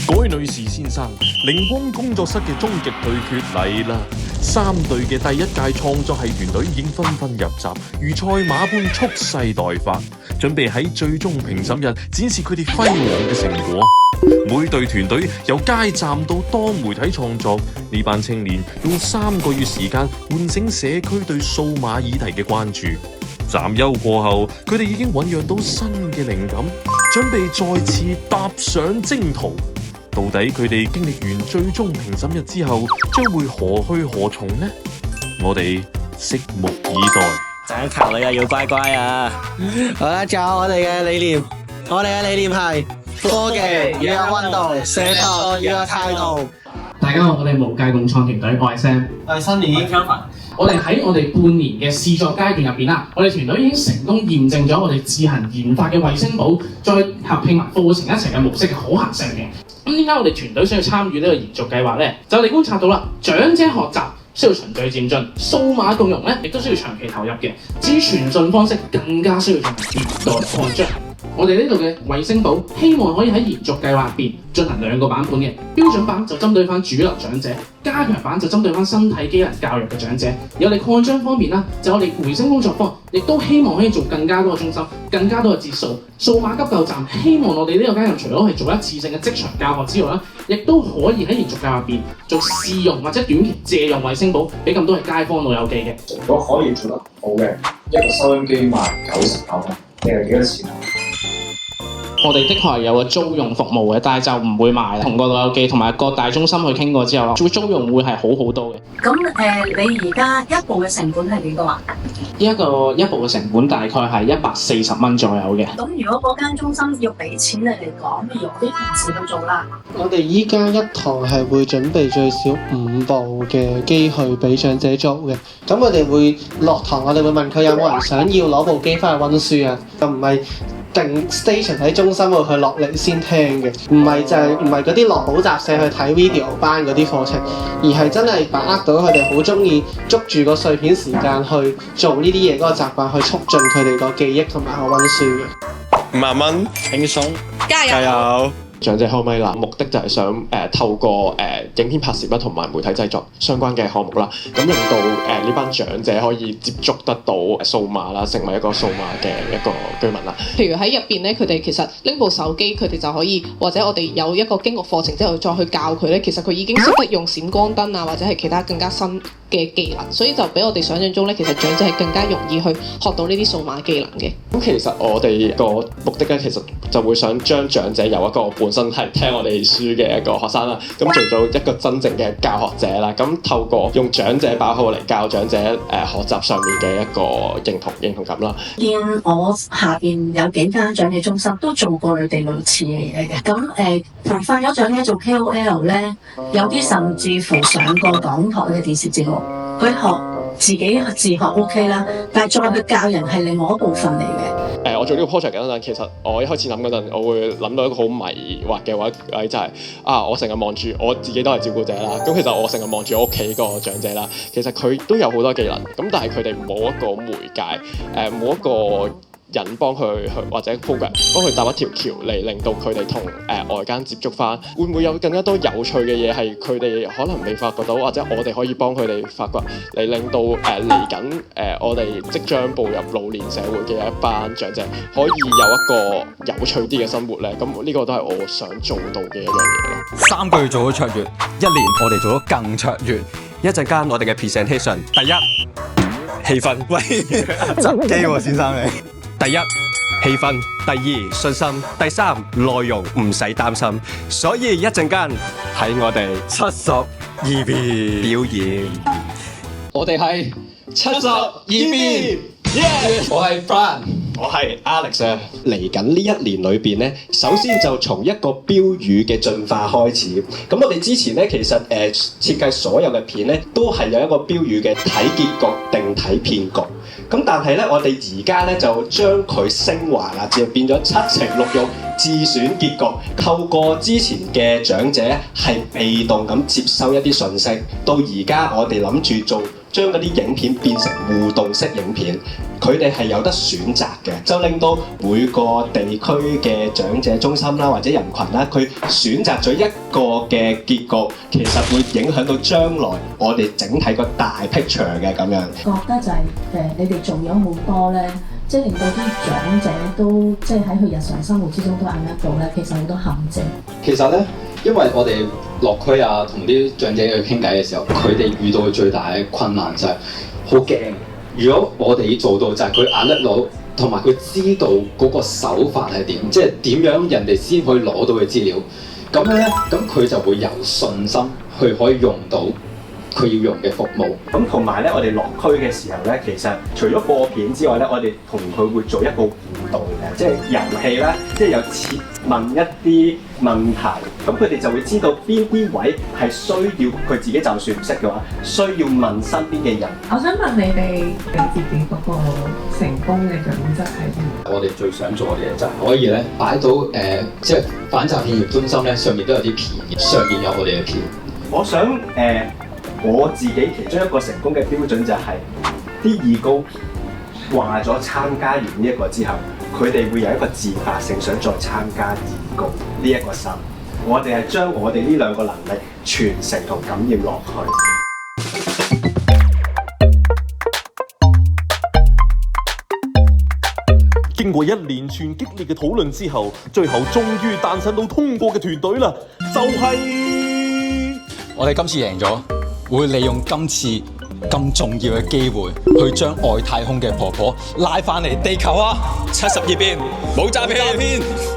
各位女士先生，靈光工作室嘅終極對決嚟啦！3隊嘅第一屆創作系團隊已經紛紛入閘，如賽馬般蓄勢待發，準備喺最終評審日展示佢哋輝煌嘅成果。每隊團隊由街站到多媒體創作，呢班青年用3個月時間喚醒社區對數碼議題嘅關注。暫休過後，佢哋已經醞釀到新嘅靈感，準備再次踏上征途。到底佢哋經歷完最終評審日之後，將會何去何從呢？我哋拭目以待。想求你啊，要乖乖啊！好啦，仲有我哋嘅理念，我哋嘅理念係科技要有溫度，社創要有態度。大家好，我哋無界共創團隊，我係 Sam， 我係 Sunny， 我係 Kevin。我哋喺我哋半年嘅試作階段入邊啦，我哋團隊已經成功驗證咗我哋自行研發嘅衛星簿，再合併埋課程一齊嘅模式嘅可行性嘅。咁點解我哋團隊需要參與呢個延續計劃呢？就我哋觀察到啦，長者學習需要循序漸進，數碼共融咧亦都需要長期投入嘅。至於傳訊方式，更加需要進行年代擴張。我哋呢度嘅衛星簿希望可以喺延續計劃入邊進行2個版本嘅，標準版就針對翻主流長者，加強版就針對翻身體機能教育嘅長者。而我哋擴張方面啦，就我哋回聲工作坊，亦都希望可以做更加多嘅中心，更加多嘅節數。數碼急救站希望我哋呢個階段除咗係做一次性嘅職場教學之外啦，亦都可以喺延續計劃入邊做試用或者短期借用衛星簿，俾咁多嘅街坊老友記嘅。如果可以做得好嘅，一個收音機賣99蚊，你係幾多錢啊？我哋的確係有個租用服務嘅，但係就唔會賣。同個老友記同埋各大中心去傾過之後，租用會係好多嘅。咁你而家一部嘅成本係幾多啊？一部嘅成本大概係140蚊左右嘅。咁如果嗰間中心要俾錢你嚟講，要用啲同事去做啦。我哋依家一堂係會準備最少5部嘅機去俾長者做嘅。咁我哋會落堂，我哋會問佢有冇人想要攞部機翻去溫書啊，就唔係定 station 喺中心度去落嚟先聽嘅，唔係嗰啲落補習社去睇 video 班嗰啲課程，而係真係把握到佢哋好中意捉住個碎片時間去做呢啲嘢嗰個習慣，去促進佢哋個記憶同埋個溫書嘅。5萬蚊，輕鬆，加油！長者開咪啦，目的就係想透過影片拍攝啦，同埋媒體製作相關嘅項目啦，咁令到呢班長者可以接觸得到數碼啦，成為一個數碼嘅一個居民啦。譬如喺入邊咧，佢哋其實拎部手機，佢哋就可以，或者我哋有一個經過課程之後再去教佢咧，其實佢已經識得用閃光燈啊，或者係其他更加新嘅技能，所以就比我哋想象中咧，其實長者係更加容易去學到呢啲數碼技能嘅。咁其實我哋個目的咧，其實就會想將長者由一個本身係聽我哋書嘅一個學生啦，咁做到一個真正嘅教學者啦。咁透過用長者把號嚟教長者學習上面嘅一個認同感啦。見我下邊有幾間長者中心都做過你哋類似嘅嘢嘅，咁培訓咗長者做 KOL 咧，有啲甚至乎上過港台嘅電視節目，佢學自己自學 OK 啦，但係再去教人係另外一部分嚟嘅。我做呢個 project 嗰陣，其實我一開始諗嗰陣，我會諗到一個好迷惑嘅位就係我成日望住我自己都係照顧者啦。咁其實我成日望住我屋企個長者啦，其實佢都有好多技能，咁但係佢哋冇一個媒介，冇一個人幫佢去或者 program 幫佢搭一條橋嚟令到佢哋同外間接觸翻，會唔會有更加多有趣嘅嘢係佢哋可能未發覺到，或者我哋可以幫佢哋發掘，嚟令到嚟緊我哋即將步入老年社會嘅一班長者可以有一個有趣啲嘅生活咧？咁呢個都係我想做到嘅一樣嘢咯。3個月做咗卓越，1年我哋做咗更卓越。一陣間我哋嘅 presentation， 第一氣氛，喂，執機喎先生你。第一氣氛，第二信心，第三內容唔使擔心，所以一陣間喺我哋72變表演，我哋係72變，我係 Brian。我係 Alex 啊！嚟緊呢1年裏邊咧，首先就從一個標語嘅進化開始。咁我哋之前咧，其實設計所有嘅片咧，都係有一個標語嘅睇結局定睇騙局。咁但係咧，我哋而家咧就將佢升華啦，就變咗7情6欲自選結局。透過之前嘅長者係被動咁接收一啲訊息，到而家我哋諗住做將嗰啲影片變成互動式影片，佢哋係有得選擇嘅，就令到每個地區嘅長者中心啦或者人群啦，佢選擇咗一個嘅結局，其實會影響到將來我哋整體個大 picture 嘅咁樣。覺得就係你哋做咗好多咧，即係令到啲長者都即係喺佢日常生活之中都眼得到咧，其實好多陷阱。其實咧，因為我哋落區啊，同啲長者去傾偈嘅時候，佢哋遇到嘅最大嘅困難就係好驚。如果我哋做到就係佢眼得到，同埋佢知道嗰個手法係點，即係點樣人哋先可以攞到嘅資料，咁樣咧，咁佢就會有信心去可以用到佢要用嘅服務。咁同埋咧，我哋落區嘅時候咧，其實除咗播片之外咧，我哋同佢會做一個互動嘅，即係遊戲啦，即係有設問一啲問題，咁佢哋就會知道邊啲位係需要佢自己就算唔識嘅話，需要問身邊嘅人。我想問你哋自己嗰個成功嘅準則係點？我哋最想做嘅嘢就係可以咧擺到即係反詐騙業中心咧上面都有啲片，上面有我哋嘅片。我想我自己其中一個成功嘅標準就係啲義工話咗參加完呢一個之後，佢哋會有一個自發性想再參加義工呢一個心。我哋係將我哋呢兩個能力傳承同感染落去。經過一連串激烈嘅討論之後，最後終於誕生到通過嘅團隊啦，就係我哋今次贏咗。會利用今次咁重要嘅機會，去將外太空嘅婆婆拉返嚟地球啊！72變冇詐騙。